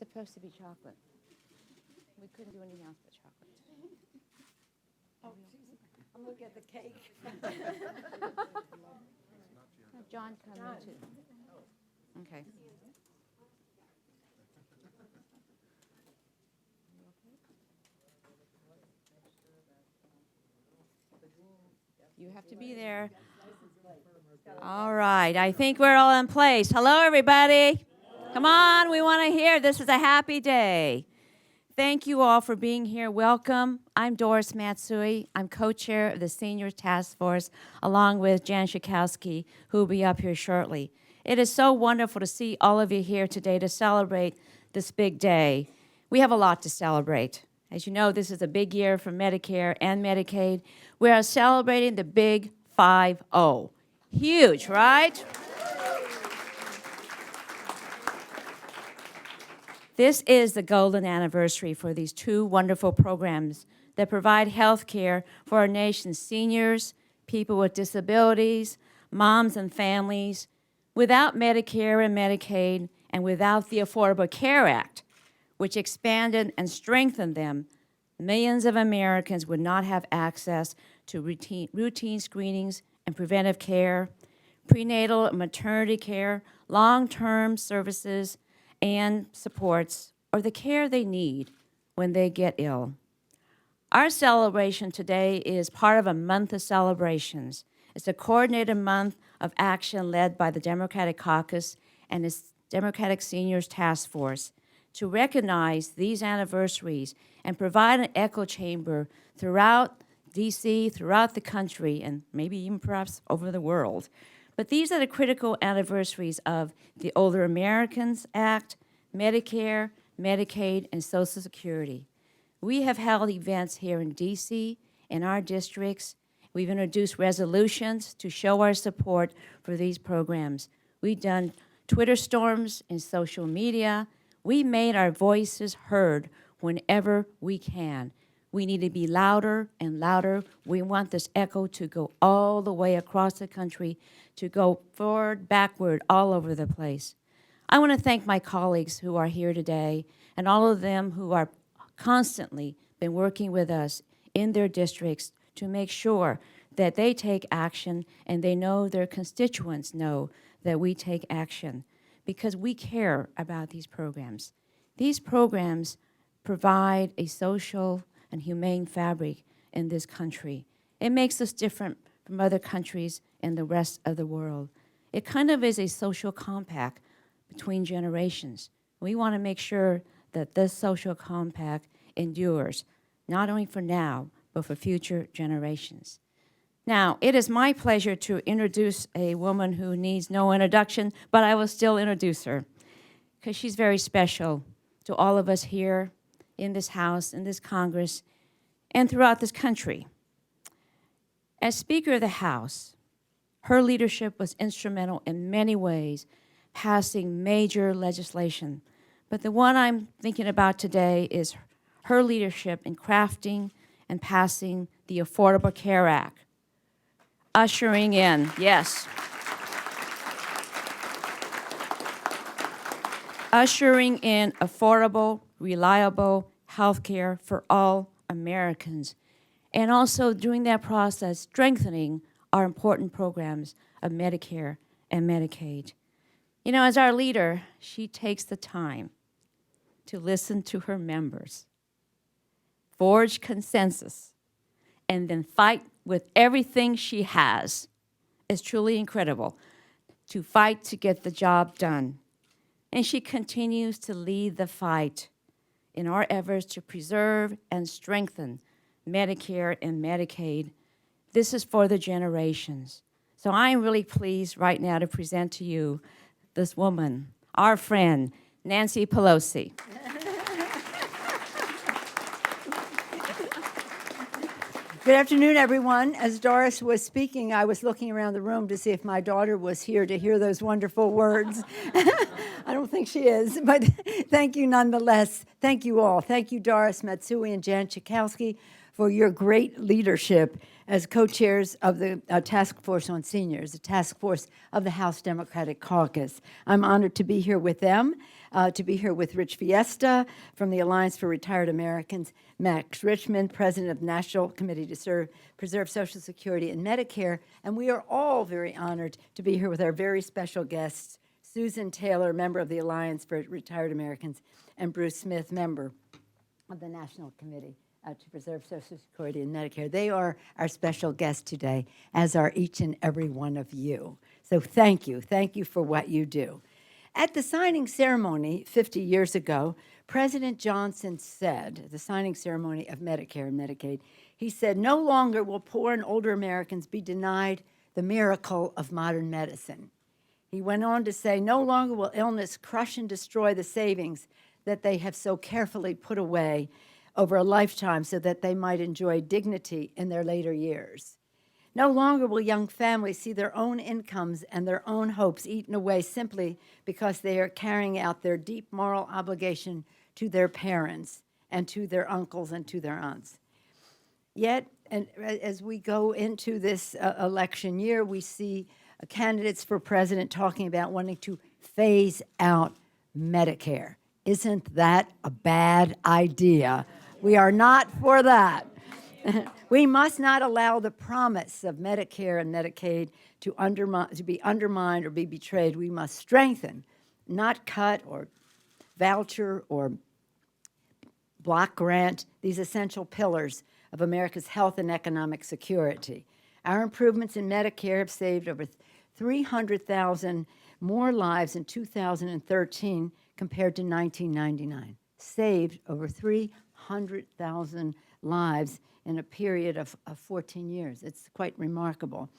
supposed to be chocolate. We couldn't do anything else but chocolate. I'm looking at the cake. John, come in too. Okay. You have to be there. All right. I think we're all in place. Hello, everybody. Come on. We want to hear. This is a happy day. Thank you all for being here. Welcome. I'm Doris Matsui. I'm co-chair of the Seniors Task Force, along with Jan Schakowsky, who will be up here shortly. It is so wonderful to see all of you here today to celebrate this big day. We have a lot to celebrate. As you know, this is a big year for Medicare and Medicaid. We are celebrating the big 5-0. Huge, right? This is the golden anniversary for these two wonderful programs that provide health care for our nation's seniors, people with disabilities, moms and families. Without Medicare and Medicaid, and without the Affordable Care Act, which expanded and strengthened them, millions of Americans would not have access to routine screenings and preventive care, prenatal and maternity care, long-term services and supports, or the care they need when they get ill. Our celebration today is part of a month of celebrations. It's a coordinated month of action led by the Democratic Caucus and its Democratic Seniors Task Force to recognize these anniversaries and provide an echo chamber throughout D.C., throughout the country, and maybe even perhaps over the world. But these are the critical anniversaries of the Older Americans Act, Medicare, Medicaid, and Social Security. We have held events here in D.C., in our districts. We've introduced resolutions to show our support for these programs. We've done Twitter storms and social media. We made our voices heard whenever we can. We need to be louder and louder. We want this echo to go all the way across the country, to go forward, backward, all over the place. I want to thank my colleagues who are here today and all of them who are constantly been working with us in their districts to make sure that they take action and they know their constituents know that we take action because we care about these programs. These programs provide a social and humane fabric in this country. It makes us different from other countries and the rest of the world. It kind of is a social compact between generations. We want to make sure that this social compact endures, not only for now, but for future generations. Now, it is my pleasure to introduce a woman who needs no introduction, but I will still introduce her because she's very special to all of us here in this House, in this Congress, and throughout this country. As Speaker of the House, her leadership was instrumental in many ways, passing major legislation. But the one I'm thinking about today is her leadership in crafting and passing the Affordable Care Act, ushering in, yes, ushering in affordable, reliable health care for all Americans, and also during that process, strengthening our important programs of Medicare and Medicaid. You know, as our leader, she takes the time to listen to her members, forge consensus, and then fight with everything she has. It's truly incredible to fight to get the job done. And she continues to lead the fight in our efforts to preserve and strengthen Medicare and Medicaid. This is for the generations. So I'm really pleased right now to present to you this woman, our friend, Nancy Pelosi. Good afternoon, everyone. As Doris was speaking, I was looking around the room to see if my daughter was here to hear those wonderful words. I don't think she is, but thank you nonetheless. Thank you all. Thank you, Doris, Matsui, and Jan Schakowsky, for your great leadership as co-chairs of the Task Force on Seniors, the task force of the House Democratic Caucus. I'm honored to be here with them, to be here with Rich Fiesta from the Alliance for Retired Americans, Max Richmond, President of the National Committee to Preserve Social Security and Medicare, and we are all very honored to be here with our very special guests, Susan Taylor, member of the Alliance for Retired Americans, and Bruce Smith, member of the National Committee to Preserve Social Security and Medicare. They are our special guests today, as are each and every one of you. So thank you. Thank you for what you do. At the signing ceremony 50 years ago, President Johnson said, at the signing ceremony of Medicare and Medicaid, he said, "No longer will poor and older Americans be denied the miracle of modern medicine." He went on to say, "No longer will illness crush and destroy the savings that they have so carefully put away over a lifetime so that they might enjoy dignity in their later years. No longer will young families see their own incomes and their own hopes eaten away simply because they are carrying out their deep moral obligation to their parents and to their uncles and to their aunts." Yet, and as we go into this election year, we see candidates for president talking about wanting to phase out Medicare. Isn't that a bad idea? We are not for that. We must not allow the promise of Medicare and Medicaid to be undermined or be betrayed. We must strengthen, not cut or voucher or block grant these essential pillars of America's health and economic security. Our improvements in Medicare have saved over 300,000 more lives in 2013 compared to 1999. Saved over 300,000 lives in a period of 14 years. It's quite remarkable.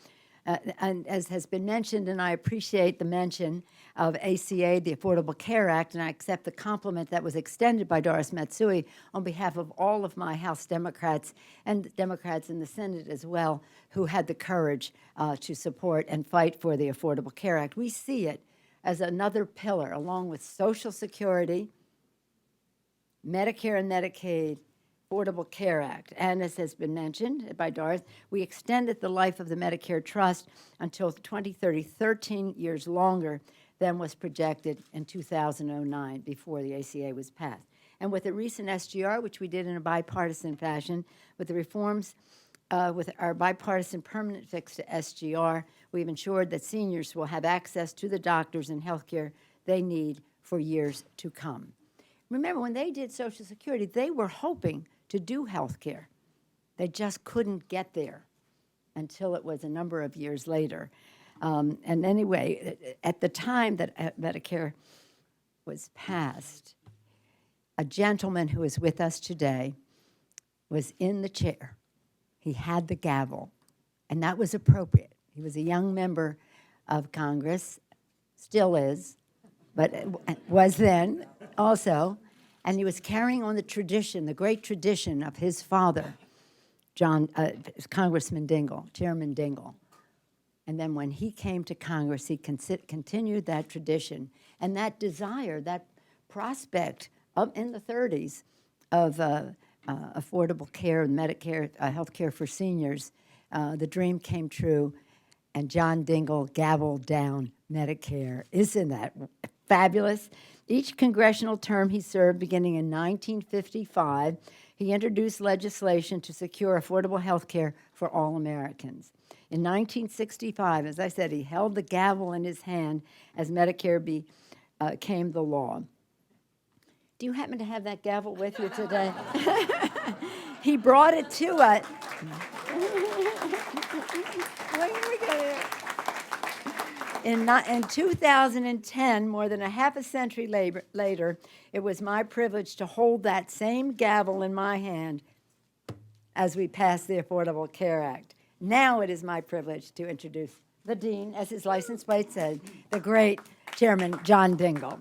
And as has been mentioned, and I appreciate the mention of ACA, the Affordable Care Act, and I accept the compliment that was extended by Doris Matsui on behalf of all of my House Democrats and Democrats in the Senate as well, who had the courage to support and fight for the Affordable Care Act. We see it as another pillar, along with Social Security, Medicare and Medicaid, Affordable Care Act. And as has been mentioned by Doris, we extended the life of the Medicare Trust until 2030, 13 years longer than was projected in 2009 before the ACA was passed. And with the recent SGR, which we did in a bipartisan fashion, with the reforms with our bipartisan permanent fix to SGR, we've ensured that seniors will have access to the doctors and health care they need for years to come. Remember, when they did Social Security, they were hoping to do health care. They just couldn't get there until it was a number of years later. And anyway, at the time that Medicare was passed, a gentleman who is with us today was in the chair. He had the gavel, and that was appropriate. He was a young member of Congress, still is, but was then also, and he was carrying on the tradition, the great tradition of his father, Congressman Dingell, Chairman Dingell. And then when he came to Congress, he continued that tradition and that desire, that prospect in the 30s of affordable care and Medicare, health care for seniors. The dream came true, and John Dingell gavelled down Medicare. Isn't that fabulous? Each congressional term he served, beginning in 1955, he introduced legislation to secure affordable health care for all Americans. In 1965, as I said, he held the gavel in his hand as Medicare became the law. Do you happen to have that gavel with you today? He brought it to us. In 2010, more than a half a century later, it was my privilege to hold that same gavel in my hand as we passed the Affordable Care Act. Now it is my privilege to introduce the Dean, as his license plate said, the great Chairman John Dingell.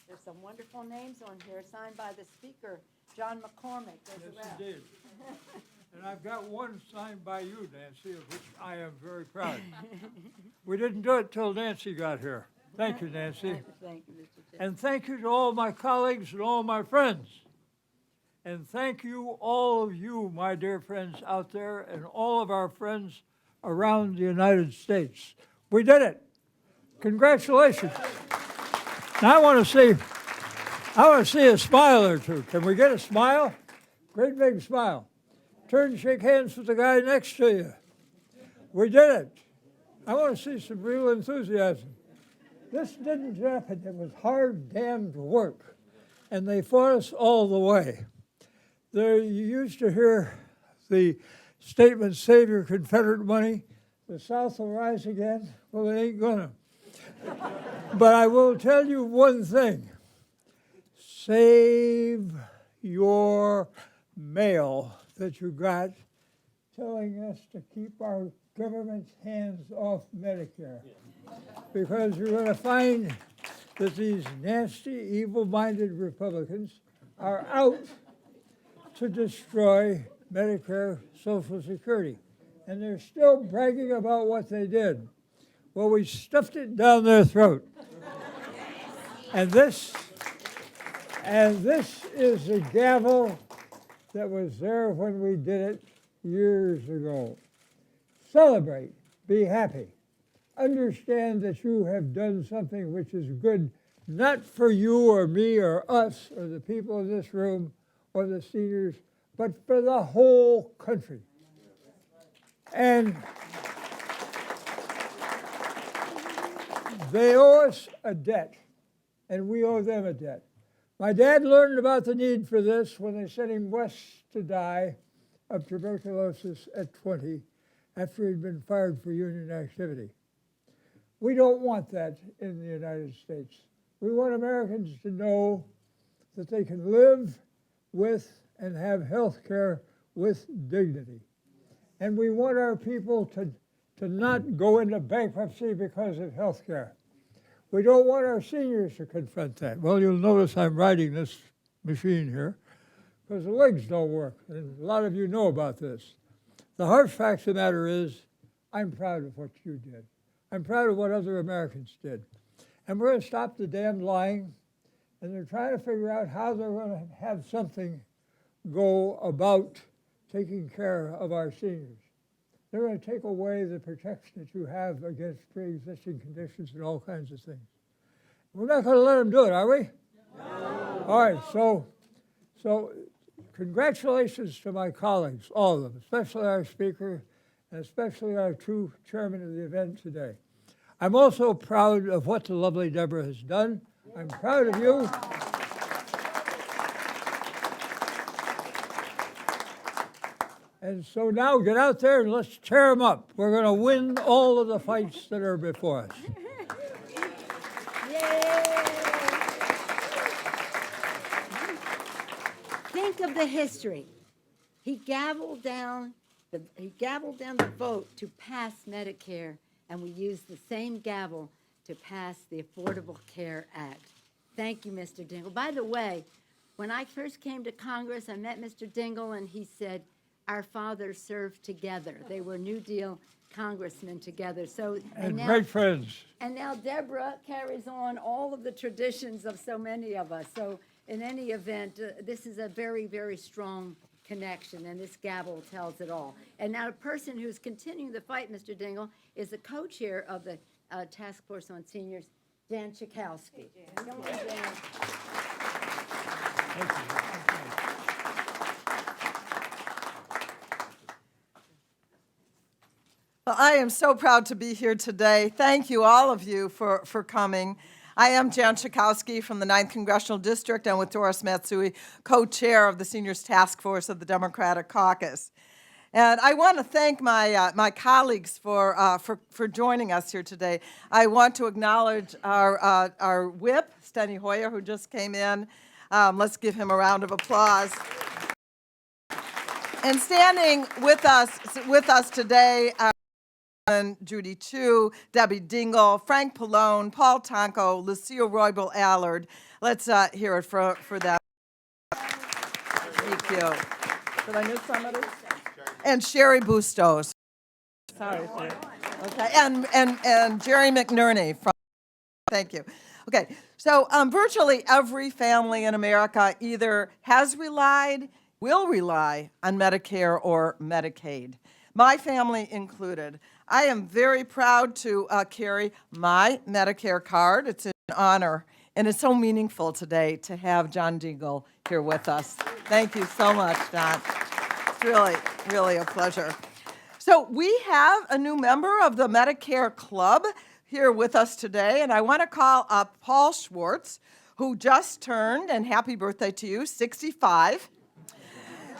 There's some wonderful names on here, signed by the Speaker, John McCormick. Yes, indeed. And I've got one signed by you, Nancy, of which I am very proud. We didn't do it till Nancy got here. Thank you, Nancy. Thank you, Mr. Chair. And thank you to all my colleagues and all my friends. And thank you, all of you, my dear friends out there, and all of our friends around the United States. We did it. Congratulations. Now I want to see a smile or two. Can we get a smile? Great big smile. Turn and shake hands with the guy next to you. We did it. I want to see some real enthusiasm. This didn't happen. It was hard, damned work. And they fought us all the way. There, you used to hear the statement, save your Confederate money, the South will rise again. Well, it ain't gonna. But I will tell you one thing. Save your mail that you got telling us to keep our government's hands off Medicare. Because you're going to find that these nasty, evil-minded Republicans are out to destroy Medicare, Social Security. And they're still bragging about what they did. Well, we stuffed it down their throat. And this is the gavel that was there when we did it years ago. Celebrate, be happy. Understand that you have done something which is good, not for you or me or us or the people in this room or the seniors, but for the whole country. And they owe us a debt, and we owe them a debt. My dad learned about the need for this when they sent him west to die of tuberculosis at 20 after he'd been fired for union activity. We don't want that in the United States. We want Americans to know that they can live with and have health care with dignity. And we want our people to not go into bankruptcy because of health care. We don't want our seniors to confront that. Well, you'll notice I'm riding this machine here because the legs don't work, and a lot of you know about this. The harsh fact of the matter is, I'm proud of what you did. I'm proud of what other Americans did. And we're going to stop the damn lying, and they're trying to figure out how they're going to have something go about taking care of our seniors. They're going to take away the protection that you have against pre-existing conditions and all kinds of things. We're not going to let them do it, are we? No. All right, so congratulations to my colleagues, all of them, especially our speaker and especially our two chairmen of the event today. I'm also proud of what the lovely Deborah has done. I'm proud of you. And so now get out there and let's tear them up. We're going to win all of the fights that are before us. Think of the history. He gavelled down the vote to pass Medicare, and we used the same gavel to pass the Affordable Care Act. Thank you, Mr. Dingell. By the way, when I first came to Congress, I met Mr. Dingell, and he said, our fathers served together. They were New Deal congressmen together. So And now, great friends. And now Deborah carries on all of the traditions of so many of us. So in any event, this is a very, very strong connection, and this gavel tells it all. And now the person who's continuing the fight, Mr. Dingell, is the co-chair of the Task Force on Seniors, Jan Schakowsky. Come on, Jan. Thank you. Well, I am so proud to be here today. Thank you, all of you, for coming. I am Jan Schakowsky from the 9th Congressional District, and with Doris Matsui, co-chair of the Seniors Task Force of the Democratic Caucus. And I want to thank my colleagues for joining us here today. I want to acknowledge our whip, Steny Hoyer, who just came in. Let's give him a round of applause. And standing with us today, Judy Chu, Debbie Dingell, Frank Pallone, Paul Tonko, Lucille Roybal-Allard. Let's hear it for them. Thank you. Did I miss somebody? And Sherry Bustos. Sorry, Sherry. Okay, and Jerry McNerney from Thank you. Okay, so virtually every family in America either has relied, will rely on Medicare or Medicaid, my family included. I am very proud to carry my Medicare card. It's an honor, and it's so meaningful today to have John Dingell here with us. Thank you so much, John. It's really, really a pleasure. So we have a new member of the Medicare Club here with us today, and I want to call up Paul Schwartz, who just turned, and happy birthday to you, 65.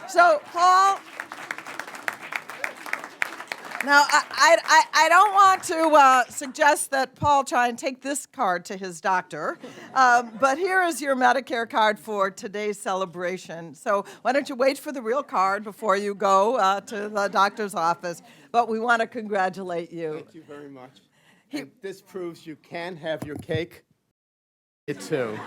So, Paul, now I don't want to suggest that Paul try and take this card to his doctor, but here is your Medicare card for today's celebration. So why don't you wait for the real card before you go to the doctor's office, but we want to congratulate you. Thank you very much. And this proves you can have your cake. It too.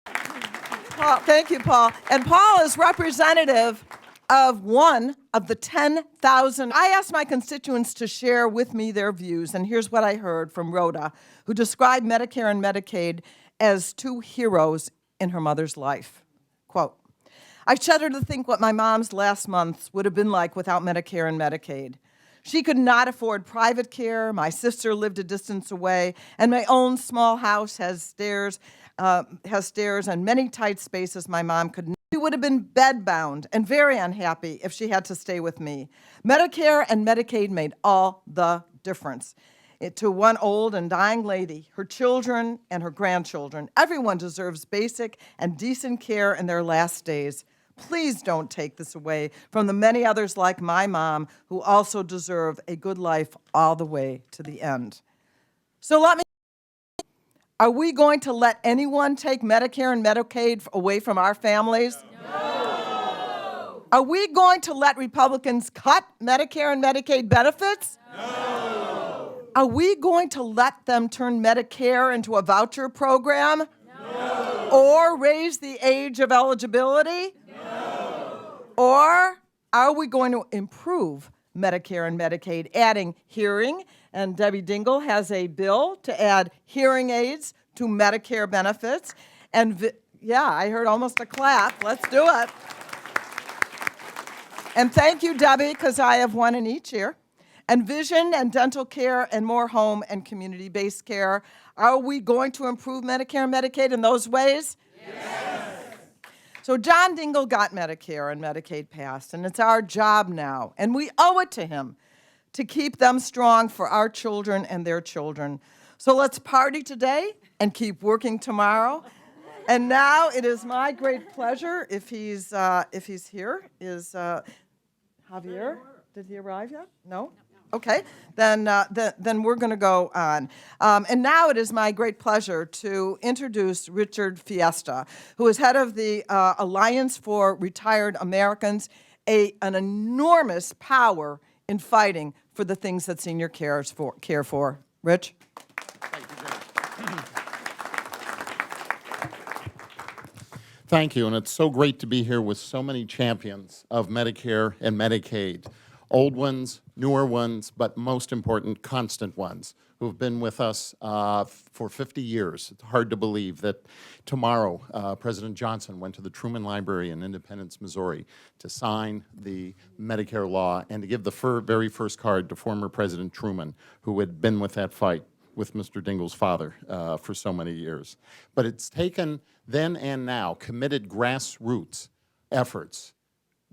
Paul, thank you, Paul. And Paul is representative of one of the 10,000. I asked my constituents to share with me their views, and here's what I heard from Rhoda, who described Medicare and Medicaid as two heroes in her mother's life. Quote, I shudder to think what my mom's last months would have been like without Medicare and Medicaid. She could not afford private care. My sister lived a distance away, and my own small house has stairs and many tight spaces my mom could. She would have been bedbound and very unhappy if she had to stay with me. Medicare and Medicaid made all the difference. To one old and dying lady, her children and her grandchildren, everyone deserves basic and decent care in their last days. Please don't take this away from the many others like my mom who also deserve a good life all the way to the end. So are we going to let anyone take Medicare and Medicaid away from our families? No. Are we going to let Republicans cut Medicare and Medicaid benefits? No. Are we going to let them turn Medicare into a voucher program? No. Or raise the age of eligibility? Or are we going to improve Medicare and Medicaid, adding hearing, and Debbie Dingell has a bill to add hearing aids to Medicare benefits, and yeah, I heard almost a clap. Let's do it. And thank you, Debbie, because I have one in each ear. And vision and dental care and more home and community-based care. Are we going to improve Medicare and Medicaid in those ways? Yes. So John Dingell got Medicare and Medicaid passed, and it's our job now, and we owe it to him to keep them strong for our children and their children. So let's party today and keep working tomorrow. And now it is my great pleasure, if he's here, is Javier. Did he arrive yet? No? Okay, then we're going to go on. And now it is my great pleasure to introduce Richard Fiesta, who is head of the Alliance for Retired Americans, an enormous power in fighting for the things that senior care for. Rich? Thank you, and it's so great to be here with so many champions of Medicare and Medicaid. Old ones, newer ones, but most important, constant ones who have been with us for 50 years. It's hard to believe that tomorrow President Johnson went to the Truman Library in Independence, Missouri to sign the Medicare law and to give the very first card to former President Truman, who had been with that fight with Mr. Dingell's father for so many years. But it's taken then and now committed grassroots efforts.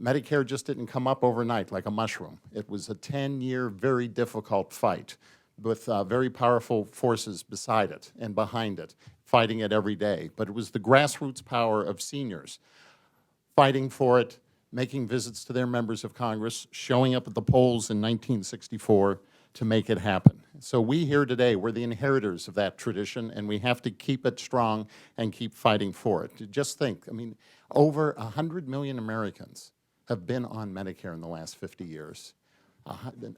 Medicare just didn't come up overnight like a mushroom. It was a 10-year, very difficult fight with very powerful forces beside it and behind it, fighting it every day. But it was the grassroots power of seniors fighting for it, making visits to their members of Congress, showing up at the polls in 1964 to make it happen. So we here today, we're the inheritors of that tradition, and we have to keep it strong and keep fighting for it. Just think, I mean, over 100 million Americans have been on Medicare in the last 50 years.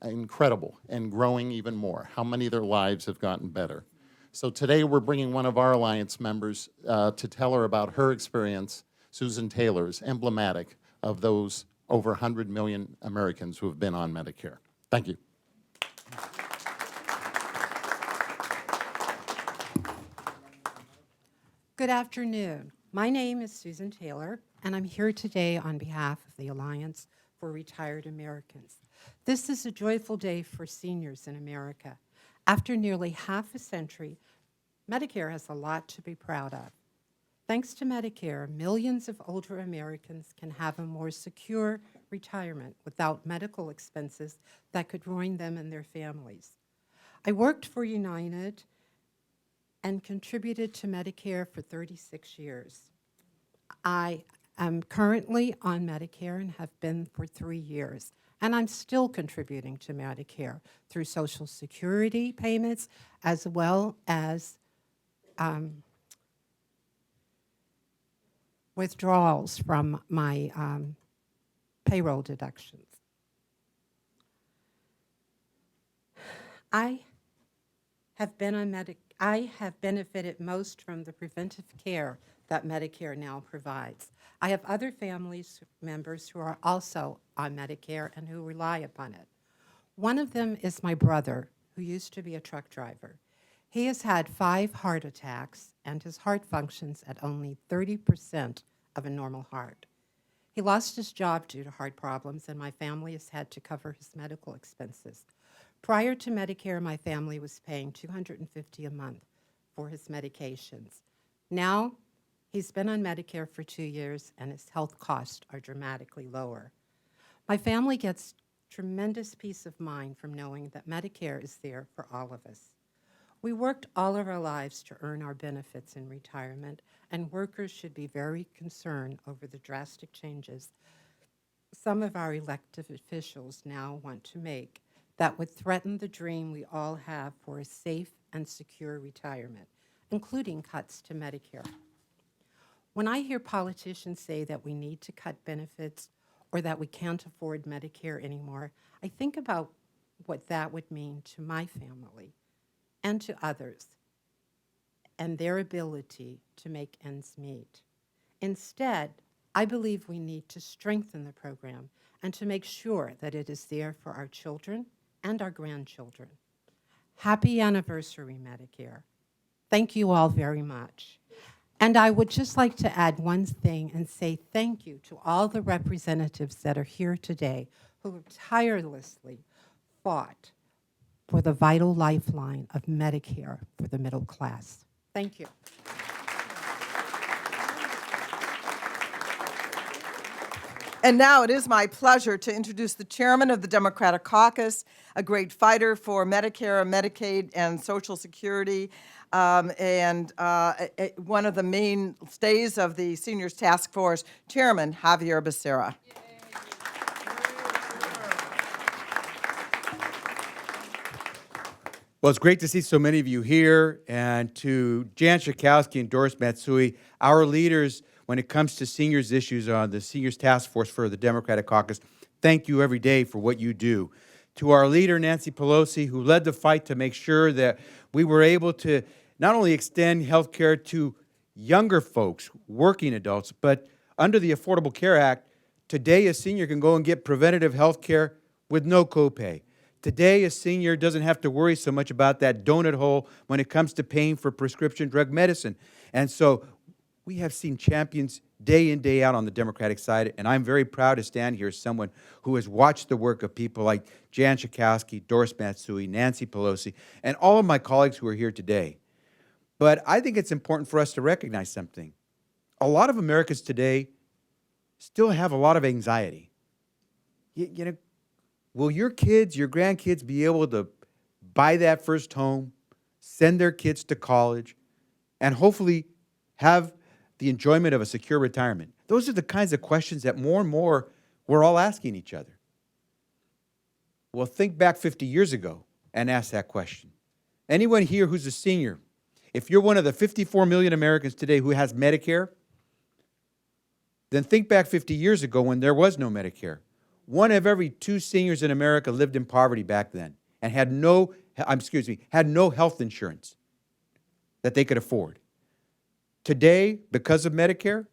Incredible, and growing even more. How many of their lives have gotten better? So today we're bringing one of our Alliance members to tell her about her experience. Susan Taylor is emblematic of those over 100 million Americans who have been on Medicare. Thank you. Good afternoon. My name is Susan Taylor, and I'm here today on behalf of the Alliance for Retired Americans. This is a joyful day for seniors in America. After nearly half a century, Medicare has a lot to be proud of. Thanks to Medicare, millions of older Americans can have a more secure retirement without medical expenses that could ruin them and their families. I worked for United and contributed to Medicare for 36 years. I am currently on Medicare and have been for 3 years, and I'm still contributing to Medicare through Social Security payments as well as withdrawals from my payroll deductions. I have benefited most from the preventive care that Medicare now provides. I have other family members who are also on Medicare and who rely upon it. One of them is my brother, who used to be a truck driver. He has had 5 heart attacks, and his heart functions at only 30% of a normal heart. He lost his job due to heart problems, and my family has had to cover his medical expenses. Prior to Medicare, my family was paying $250 a month for his medications. Now, he's been on Medicare for 2 years, and his health costs are dramatically lower. My family gets tremendous peace of mind from knowing that Medicare is there for all of us. We worked all of our lives to earn our benefits in retirement, and workers should be very concerned over the drastic changes some of our elected officials now want to make that would threaten the dream we all have for a safe and secure retirement, including cuts to Medicare. When I hear politicians say that we need to cut benefits or that we can't afford Medicare anymore, I think about what that would mean to my family and to others and their ability to make ends meet. Instead, I believe we need to strengthen the program and to make sure that it is there for our children and our grandchildren. Happy anniversary, Medicare. Thank you all very much. And I would just like to add one thing and say thank you to all the representatives that are here today who have tirelessly fought for the vital lifeline of Medicare for the middle class. Thank you. And now it is my pleasure to introduce the chairman of the Democratic Caucus, a great fighter for Medicare, Medicaid, and Social Security, and one of the mainstays of the Seniors Task Force, Chairman Xavier Becerra. Well, it's great to see so many of you here, and to Jan Schakowsky and Doris Matsui, our leaders when it comes to seniors issues on the Seniors Task Force for the Democratic Caucus. Thank you every day for what you do. To our leader, Nancy Pelosi, who led the fight to make sure that we were able to not only extend health care to younger folks, working adults, but under the Affordable Care Act, today a senior can go and get preventative health care with no copay. Today, a senior doesn't have to worry so much about that donut hole when it comes to paying for prescription drug medicine. And so we have seen champions day in, day out on the Democratic side, and I'm very proud to stand here as someone who has watched the work of people like Jan Schakowsky, Doris Matsui, Nancy Pelosi, and all of my colleagues who are here today. But I think it's important for us to recognize something. A lot of Americans today still have a lot of anxiety. You know, will your kids, your grandkids be able to buy that first home, send their kids to college, and hopefully have the enjoyment of a secure retirement? Those are the kinds of questions that more and more we're all asking each other. Well, think back 50 years ago and ask that question. Anyone here who's a senior, if you're one of the 54 million Americans today who has Medicare, then think back 50 years ago when there was no Medicare. 1 of every 2 seniors in America lived in poverty back then and had no health insurance that they could afford. Today, because of Medicare,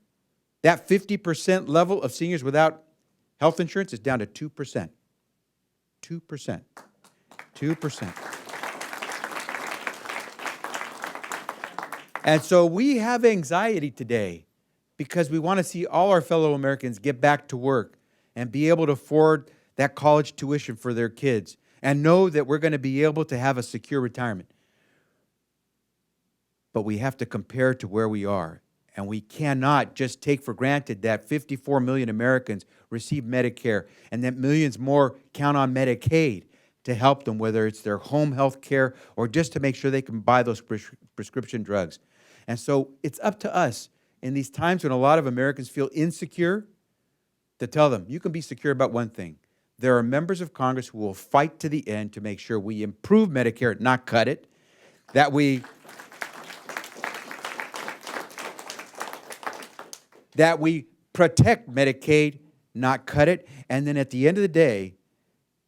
that 50% level of seniors without health insurance is down to 2%. 2%. 2%. And so we have anxiety today because we want to see all our fellow Americans get back to work and be able to afford that college tuition for their kids and know that we're going to be able to have a secure retirement. But we have to compare to where we are. And we cannot just take for granted that 54 million Americans receive Medicare and that millions more count on Medicaid to help them, whether it's their home health care or just to make sure they can buy those prescription drugs. And so it's up to us in these times when a lot of Americans feel insecure to tell them, you can be secure about one thing. There are members of Congress who will fight to the end to make sure we improve Medicare, not cut it, that we protect Medicaid, not cut it. And then at the end of the day,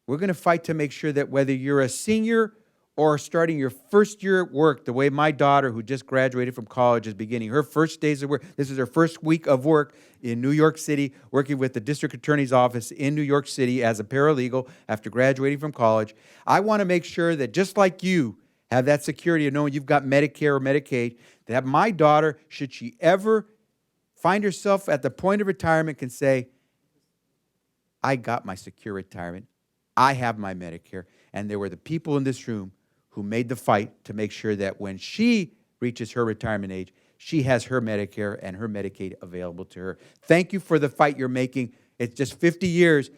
we're going to fight to make sure that whether you're a senior or starting your first year at work, the way my daughter, who just graduated from college, is beginning her first days of work. This is her first week of work in New York City, working with the district attorney's office in New York City as a paralegal after graduating from college. I want to make sure that just like you have that security of knowing you've got Medicare or Medicaid, that my daughter, should she ever find herself at the point of retirement, can say, I got my secure retirement. I have my Medicare. And there were the people in this room who made the fight to make sure that when she reaches her retirement age, she has her Medicare and her Medicaid available to her. Thank you for the fight you're making. It's just 50 years.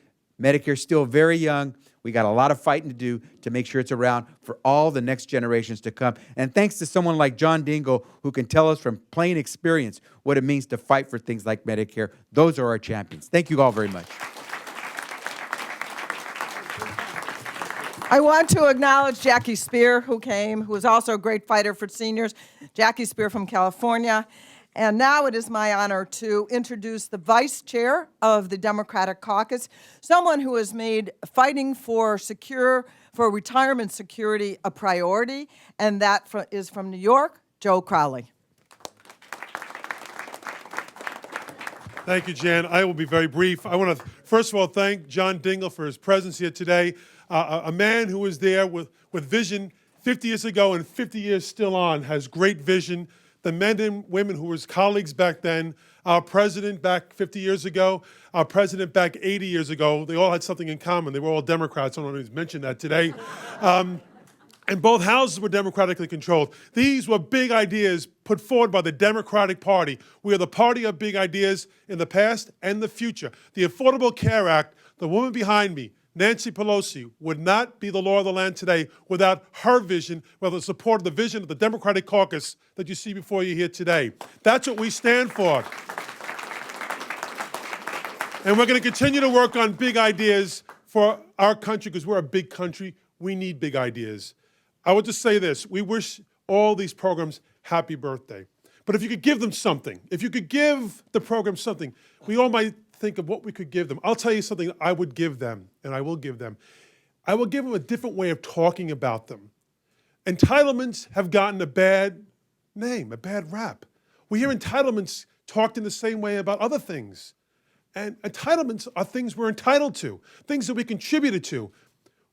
Medicare's still very young. We got a lot of fighting to do to make sure it's around for all the next generations to come. And thanks to someone like John Dingell, who can tell us from plain experience what it means to fight for things like Medicare. Those are our champions. Thank you all very much. I want to acknowledge Jackie Spear, who came, who is also a great fighter for seniors. Jackie Spear from California. And now it is my honor to introduce the vice chair of the Democratic Caucus, someone who has made fighting for retirement security a priority, and that is from New York, Joe Crowley. Thank you, Jan. I will be very brief. I want to, first of all, thank John Dingell for his presence here today, a man who was there with vision 50 years ago and 50 years still on, has great vision. The men and women who were his colleagues back then, our president back 50 years ago, our president back 80 years ago, they all had something in common. They were all Democrats. I don't know if he's mentioned that today. And both houses were democratically controlled. These were big ideas put forward by the Democratic Party. We are the party of big ideas in the past and the future. The Affordable Care Act, the woman behind me, Nancy Pelosi, would not be the law of the land today without her vision, without the support of the vision of the Democratic Caucus that you see before you here today. That's what we stand for. And we're going to continue to work on big ideas for our country because we're a big country. We need big ideas. I would just say this. We wish all these programs happy birthday. But if you could give them something, if you could give the program something, we all might think of what we could give them. I'll tell you something I would give them, and I will give them. I will give them a different way of talking about them. Entitlements have gotten a bad name, a bad rap. We hear entitlements talked in the same way about other things. And entitlements are things we're entitled to, things that we contributed to.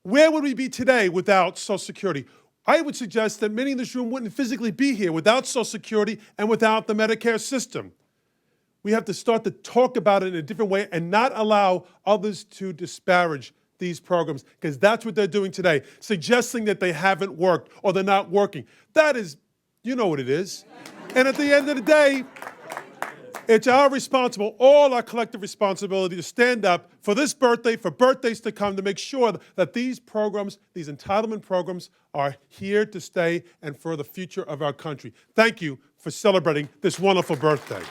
Where would we be today without Social Security? I would suggest that many in this room wouldn't physically be here without Social Security and without the Medicare system. We have to start to talk about it in a different way and not allow others to disparage these programs, because that's what they're doing today, suggesting that they haven't worked or they're not working. That is, you know what it is. And at the end of the day, it's our all our collective responsibility to stand up for this birthday, for birthdays to come, to make sure that these programs, these entitlement programs, are here to stay and for the future of our country. Thank you for celebrating this wonderful birthday.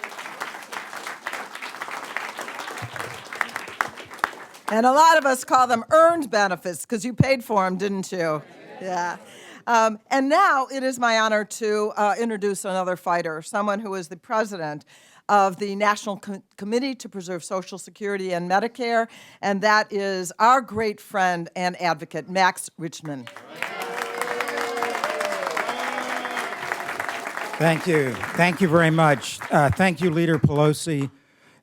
And a lot of us call them earned benefits because you paid for them, didn't you? Yeah. And now it is my honor to introduce another fighter, someone who is the president of the National Committee to Preserve Social Security and Medicare, and that is our great friend and advocate, Max Richman. Thank you. Thank you very much. Thank you, Leader Pelosi,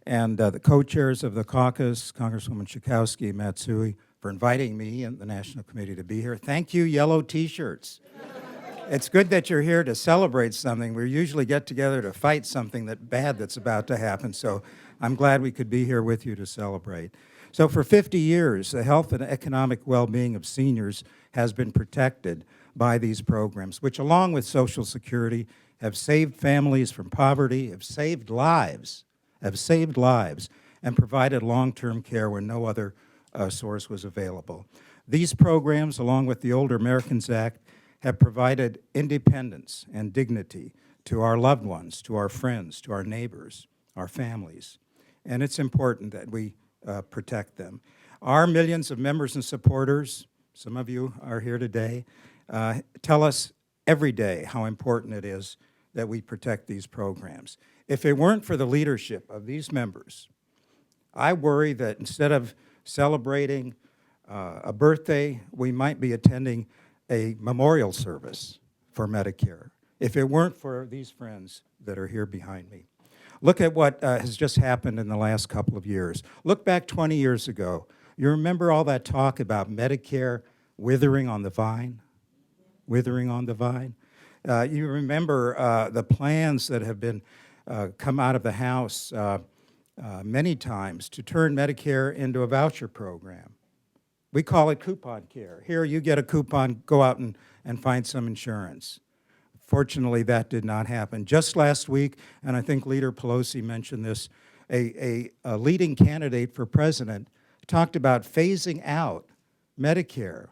and the co-chairs of the caucus, Congresswoman Schakowsky, Matsui, for inviting me and the National Committee to be here. Thank you, yellow T-shirts. It's good that you're here to celebrate something. We usually get together to fight something bad that's about to happen, so I'm glad we could be here with you to celebrate. So for 50 years, the health and economic well-being of seniors has been protected by these programs, which along with Social Security have saved families from poverty, have saved lives, and provided long-term care when no other source was available. These programs, along with the Older Americans Act, have provided independence and dignity to our loved ones, to our friends, to our neighbors, our families. And it's important that we protect them. Our millions of members and supporters, some of you are here today, tell us every day how important it is that we protect these programs. If it weren't for the leadership of these members, I worry that instead of celebrating a birthday, we might be attending a memorial service for Medicare, if it weren't for these friends that are here behind me. Look at what has just happened in the last couple of years. Look back 20 years ago. You remember all that talk about Medicare withering on the vine? Withering on the vine? You remember the plans that have been come out of the House many times to turn Medicare into a voucher program. We call it coupon care. Here, you get a coupon, go out and find some insurance. Fortunately, that did not happen. Just last week, and I think Leader Pelosi mentioned this, a leading candidate for president talked about phasing out Medicare.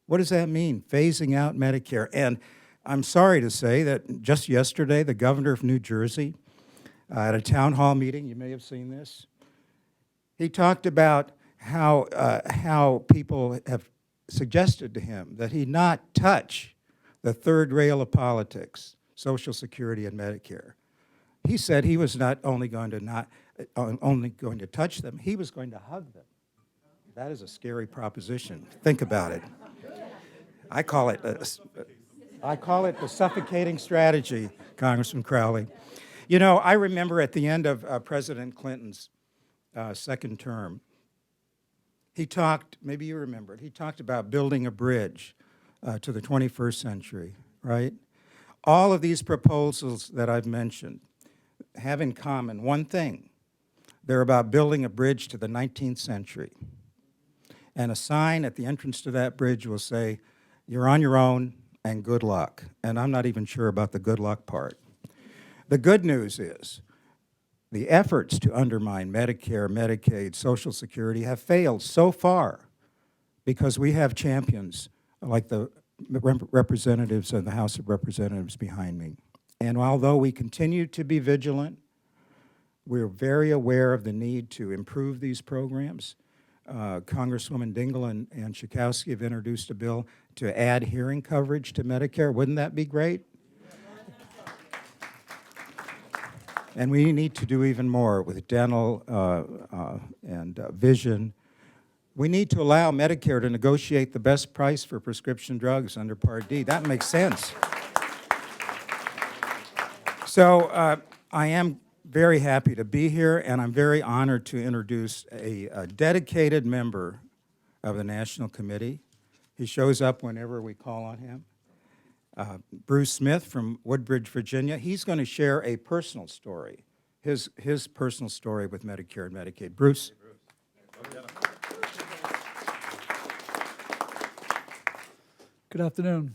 What does that mean, phasing out Medicare? And I'm sorry to say that just yesterday, the governor of New Jersey, at a town hall meeting, you may have seen this, he talked about how people have suggested to him that he not touch the third rail of politics, Social Security and Medicare. He said he was not only going to touch them, he was going to hug them. That is a scary proposition. Think about it. I call it the suffocating strategy, Congressman Crowley. You know, I remember at the end of President Clinton's second term, he talked, maybe you remember it, he talked about building a bridge to the 21st century, right? All of these proposals that I've mentioned have in common one thing. They're about building a bridge to the 19th century. And a sign at the entrance to that bridge will say, "You're on your own and good luck." And I'm not even sure about the good luck part. The good news is the efforts to undermine Medicare, Medicaid, Social Security have failed so far because we have champions like the representatives of the House of Representatives behind me. And although we continue to be vigilant, we're very aware of the need to improve these programs. Congresswoman Dingell and Schakowsky have introduced a bill to add hearing coverage to Medicare. Wouldn't that be great? And we need to do even more with dental and vision. We need to allow Medicare to negotiate the best price for prescription drugs under Part D. That makes sense. So I am very happy to be here, and I'm very honored to introduce a dedicated member of the National Committee. He shows up whenever we call on him. Bruce Smith from Woodbridge, Virginia. He's going to share a personal story, his personal story with Medicare and Medicaid. Bruce? Good afternoon.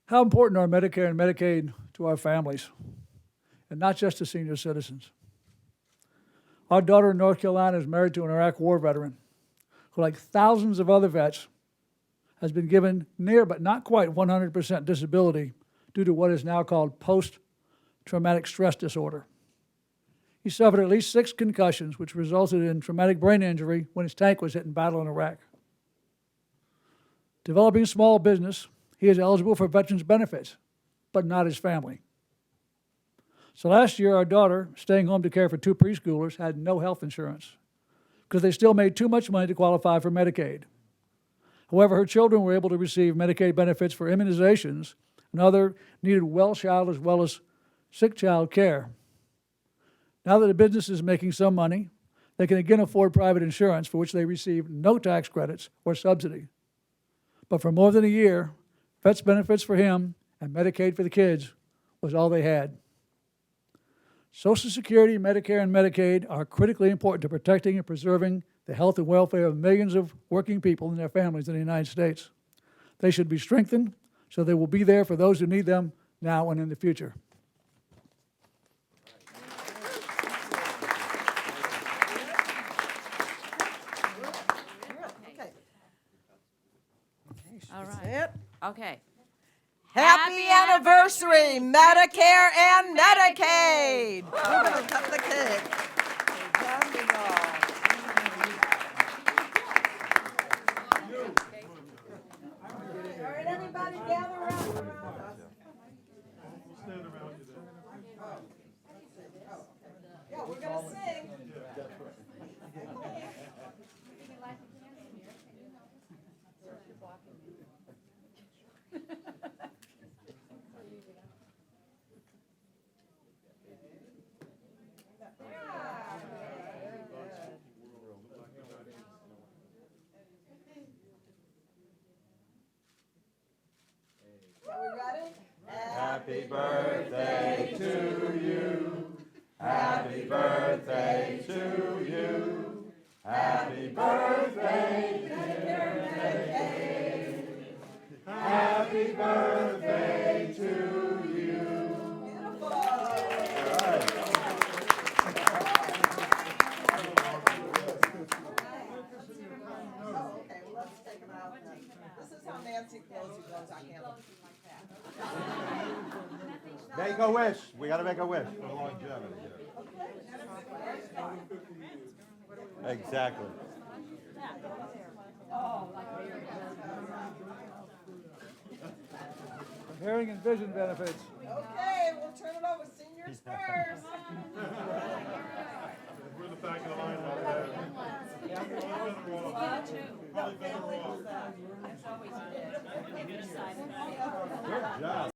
How important are Medicare and Medicaid to our families, and not just to senior citizens? Our daughter in North Carolina is married to an Iraq War veteran who, like thousands of other vets, has been given near but not quite 100% disability due to what is now called post-traumatic stress disorder. He suffered at least 6 concussions, which resulted in traumatic brain injury when his tank was hit in battle in Iraq. Developing a small business, he is eligible for veterans benefits, but not his family. So last year, our daughter, staying home to care for 2 preschoolers, had no health insurance because they still made too much money to qualify for Medicaid. However, her children were able to receive Medicaid benefits for immunizations and other needed well child as well as sick child care. Now that the business is making some money, they can again afford private insurance for which they receive no tax credits or subsidy. But for more than a year, Vets benefits for him and Medicaid for the kids was all they had. Social Security, Medicare, and Medicaid are critically important to protecting and preserving the health and welfare of millions of working people and their families in the United States. They should be strengthened so they will be there for those who need them now and in the future. All right. It. Okay. Happy anniversary, Medicare and Medicaid. We're going to cut the cake. John Dingell. All right, everybody gather around us. Yeah, we're going to sing. Are we ready? Happy birthday to you. Happy birthday to you. Happy birthday, dear Medicaid. Happy birthday to you. Beautiful. Okay, well, let's take them out. This is how Nancy Pelosi goes. I can't look like that. Make a wish. We got to make a wish for longevity. Exactly. Hearing and vision benefits. Okay, we'll turn it over. Seniors first. We're in the back of the line over there. Probably better off.